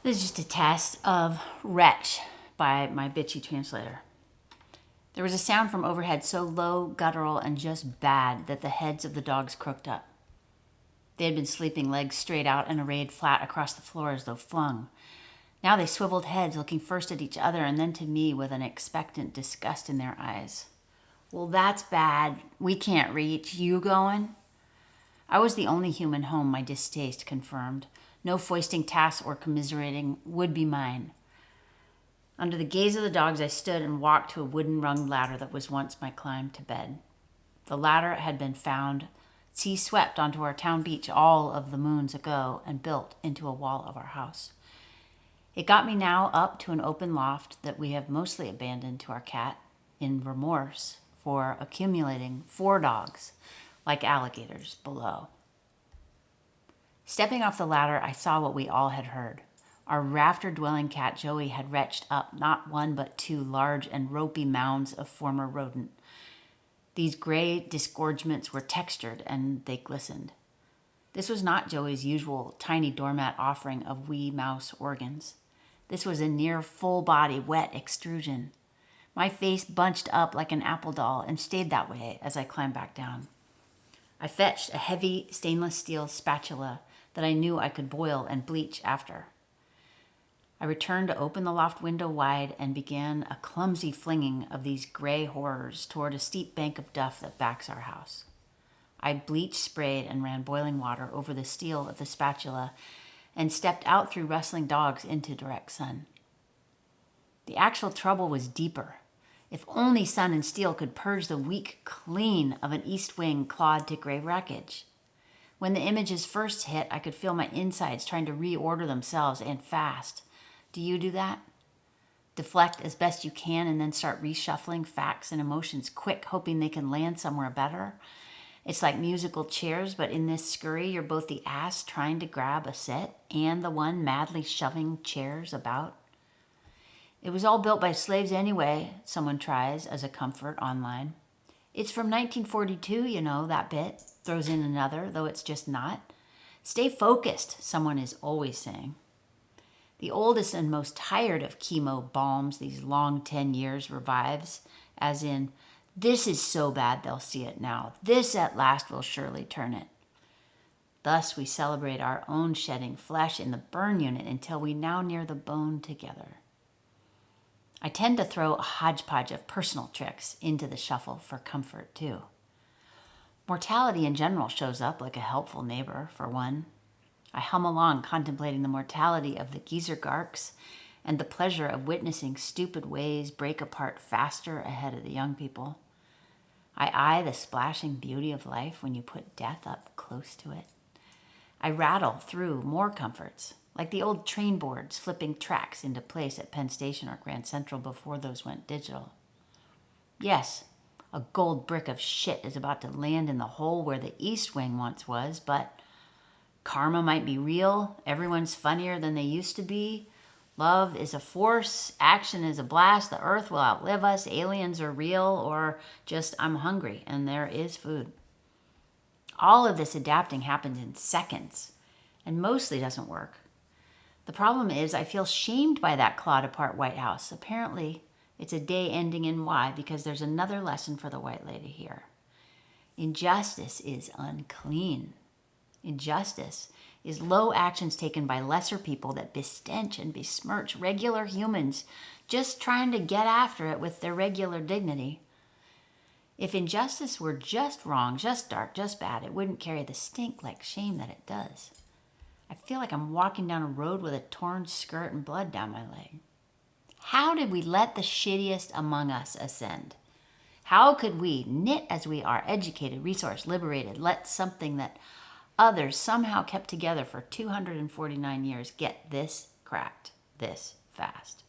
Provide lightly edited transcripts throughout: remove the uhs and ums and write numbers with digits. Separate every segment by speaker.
Speaker 1: This is just a test of Retch by my BITCHY translator. There was a sound from overhead so low, guttural, and just bad that the heads of the dogs crooked up. They had been sleeping legs straight out and arrayed flat across the floor as though flung. Now they swiveled heads, looking first at each other and then to me with an expectant disgust in their eyes. Well, that's bad. We can't reach. You going? I was the only human home my distaste confirmed. No foisting tasks or commiserating would be mine. Under the gaze of the dogs, I stood and walked to a wooden rung ladder that was once my climb to bed. The ladder had been found sea swept onto our town beach all of the moons ago and built into a wall of our house. It got me now up to an open loft that we have mostly abandoned to our cat in remorse for accumulating 4 dogs like alligators below. Stepping off the ladder, I saw what we all had heard. Our rafter-dwelling cat Joey had retched up not 1 but 2 large and ropey mounds of former rodent. These gray disgorgements were textured and they glistened. This was not Joey's usual tiny doormat offering of wee mouse organs. This was a near full-body wet extrusion. My face bunched up like an apple doll and stayed that way as I climbed back down. I fetched a heavy stainless steel spatula that I knew I could boil and bleach after. I returned to open the loft window wide and began a clumsy flinging of these gray horrors toward a steep bank of duff that backs our house. I bleach sprayed and ran boiling water over the steel of the spatula and stepped out through rustling dogs into direct sun. The actual trouble was deeper. If only sun and steel could purge the weak clean of an east wing clawed to gray wreckage. When the images first hit, I could feel my insides trying to reorder themselves and fast. Do you do that? Deflect as best you can and then start reshuffling facts and emotions quick, hoping they can land somewhere better. It's like musical chairs, but in this scurry, you're both the ass trying to grab a set and the one madly shoving chairs about. It was all built by slaves anyway, someone tries as a comfort online. It's from 1942, you know, that bit, throws in another, though it's just not. Stay focused, someone is always saying. The oldest and most tired of chemo balms these long 10 years revives, as in, this is so bad they'll see it now. This at last will surely turn it. Thus we celebrate our own shedding flesh in the burn unit until we now near the bone together. I tend to throw a hodgepodge of personal tricks into the shuffle for comfort too. Mortality in general shows up like a helpful neighbor, for one. I hum along contemplating the mortality of the geezer garks and the pleasure of witnessing stupid ways break apart faster ahead of the young people. I eye the splashing beauty of life when you put death up close to it. I rattle through more comforts, like the old train boards flipping tracks into place at Penn Station or Grand Central before those went digital. Yes, a gold brick of shit is about to land in the hole where the East Wing once was, but karma might be real. Everyone's funnier than they used to be. Love is a force. Action is a blast. The earth will outlive us. Aliens are real, or just I'm hungry and there is food. All of this adapting happens in seconds and mostly doesn't work. The problem is I feel shamed by that clawed apart White House. Apparently, it's a day ending in Y because there's another lesson for the white lady here. Injustice is unclean. Injustice is low actions taken by lesser people that bestench and besmirch regular humans just trying to get after it with their regular dignity. If injustice were just wrong, just dark, just bad, it wouldn't carry the stink like shame that it does. I feel like I'm walking down a road with a torn skirt and blood down my leg. How did we let the shittiest among us ascend? How could we, knit as we are, educated, resourced, liberated, let something that others somehow kept together for 249 years get this cracked this fast?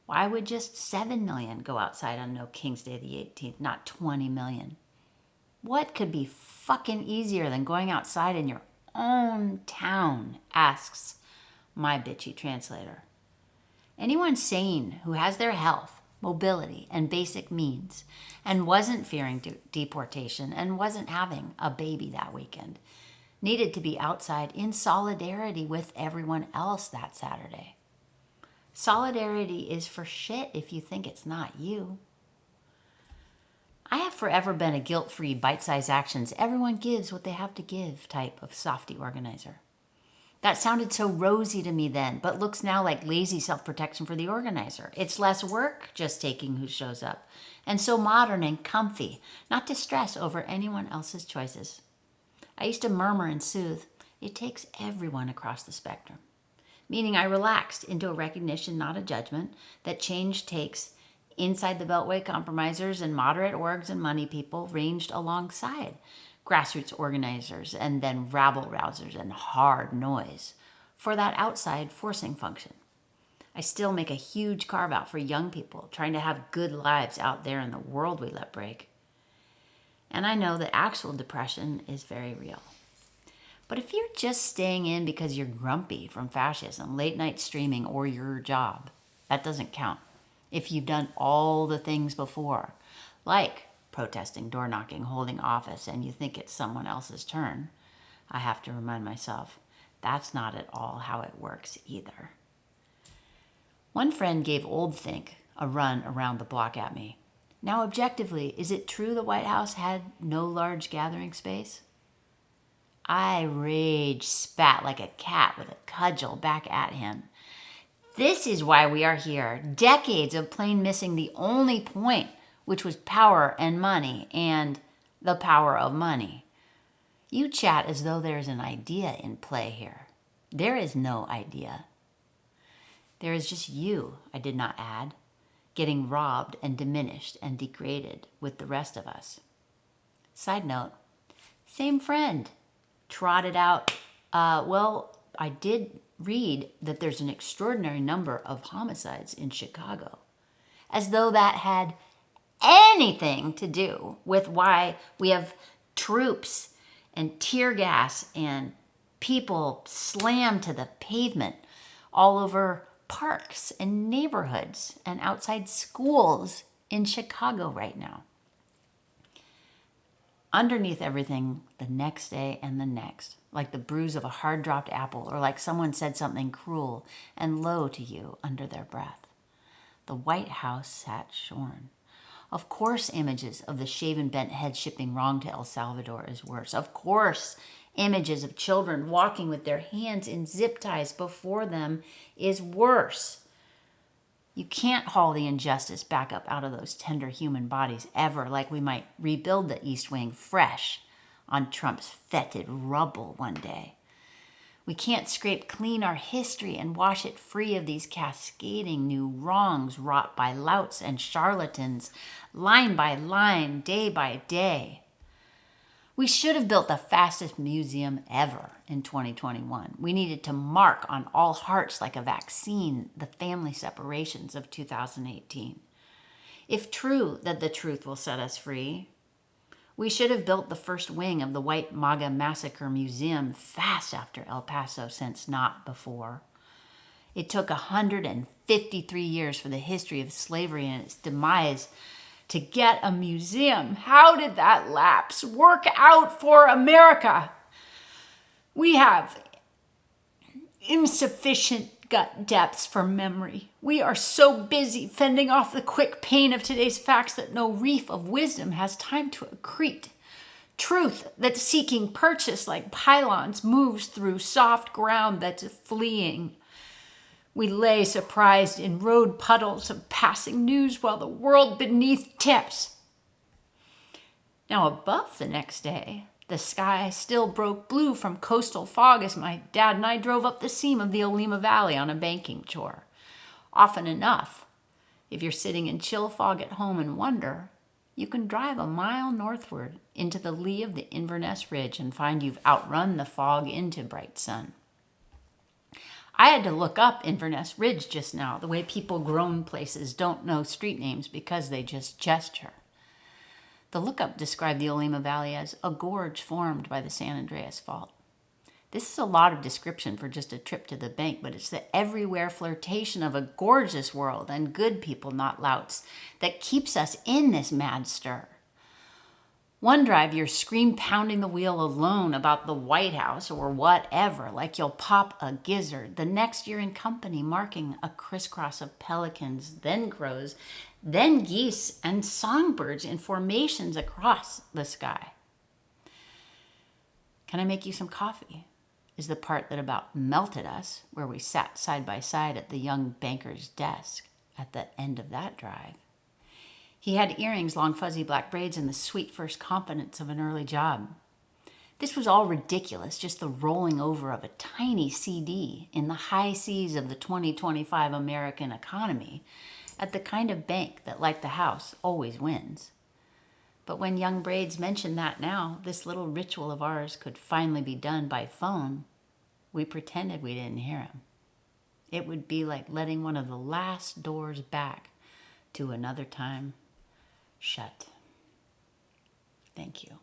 Speaker 1: Why would just 7 million go outside on No King's Day the 18th, not 20 million? What could be fucking easier than going outside in your own town, asks my bitchy translator. Anyone sane who has their health, mobility, and basic means and wasn't fearing deportation and wasn't having a baby that weekend needed to be outside in solidarity with everyone else that Saturday. Solidarity is for shit if you think it's not you. I have forever been a guilt-free, bite-sized actions, everyone gives what they have to give type of softy organizer. That sounded so rosy to me then, but looks now like lazy self-protection for the organizer. It's less work just taking who shows up, and so modern and comfy, not to stress over anyone else's choices. I used to murmur and soothe, it takes everyone across the spectrum. Meaning I relaxed into a recognition, not a judgment, that change takes inside the Beltway compromisers and moderate orgs and money people ranged alongside grassroots organizers and then rabble rousers and hard noise for that outside forcing function. I still make a huge carve out for young people trying to have good lives out there in the world we let break. And I know that actual depression is very real. But if you're just staying in because you're grumpy from fascism, late night streaming, or your job, that doesn't count. If you've done all the things before, like protesting, door knocking, holding office, and you think it's someone else's turn, I have to remind myself, that's not at all how it works either. One friend gave Old Think a run around the block at me. Now, objectively, is it true the White House had no large gathering space? I rage spat like a cat with a cudgel back at him. This is why we are here. Decades of plain missing the only point, which was power and money and the power of money. You chat as though there is an idea in play here. There is no idea. There is just you, I did not add, getting robbed and diminished and degraded with the rest of us. Side note, same friend trotted out, I did read that there's an extraordinary number of homicides in Chicago, as though that had anything to do with why we have troops and tear gas and people slammed to the pavement all over parks and neighborhoods and outside schools in Chicago right now. Underneath everything, the next day and the next, like the bruise of a hard-dropped apple, or like someone said something cruel and low to you under their breath. The White House sat shorn. Of course, images of the shaven bent head shipping wrong to El Salvador is worse. Of course, images of children walking with their hands in zip ties before them is worse. You can't haul the injustice back up out of those tender human bodies ever, like we might rebuild the East Wing fresh on Trump's fetid rubble one day. We can't scrape clean our history and wash it free of these cascading new wrongs wrought by louts and charlatans, line by line, day by day. We should have built the fastest museum ever in 2021. We needed to mark on all hearts like a vaccine the family separations of 2018. If true that the truth will set us free, we should have built the first wing of the White MAGA Massacre Museum fast after El Paso, since not before. It took 153 years for the history of slavery and its demise to get a museum. How did that lapse work out for America? We have insufficient gut depths for memory. We are so busy fending off the quick pain of today's facts that no reef of wisdom has time to accrete. Truth that's seeking purchase like pylons moves through soft ground that's fleeing. We lay surprised in road puddles of passing news while the world beneath tips. Now above the next day, the sky still broke blue from coastal fog as my dad and I drove up the seam of the Olima Valley on a banking chore. Often enough, if you're sitting in chill fog at home and wonder, you can drive a mile northward into the lee of the Inverness Ridge and find you've outrun the fog into bright sun. I had to look up Inverness Ridge just now, the way people grown places don't know street names because they just gesture. The lookup described the Olima Valley as a gorge formed by the San Andreas Fault. This is a lot of description for just a trip to the bank, but it's the everywhere flirtation of a gorgeous world and good people, not louts, that keeps us in this mad stir. One drive, you're scream pounding the wheel alone about the White House or whatever, like you'll pop a gizzard. The next, you're in company, marking a crisscross of pelicans, then crows, then geese and songbirds in formations across the sky. Can I make you some coffee? Is the part that about melted us, where we sat side by side at the young banker's desk at the end of that drive. He had earrings, long fuzzy black braids, and the sweet first confidence of an early job. This was all ridiculous, just the rolling over of a tiny CD in the high seas of the 2025 American economy at the kind of bank that, like the house, always wins. But when young Braids mentioned that now, this little ritual of ours could finally be done by phone, we pretended we didn't hear him. It would be like letting one of the last doors back to another time shut. Thank you.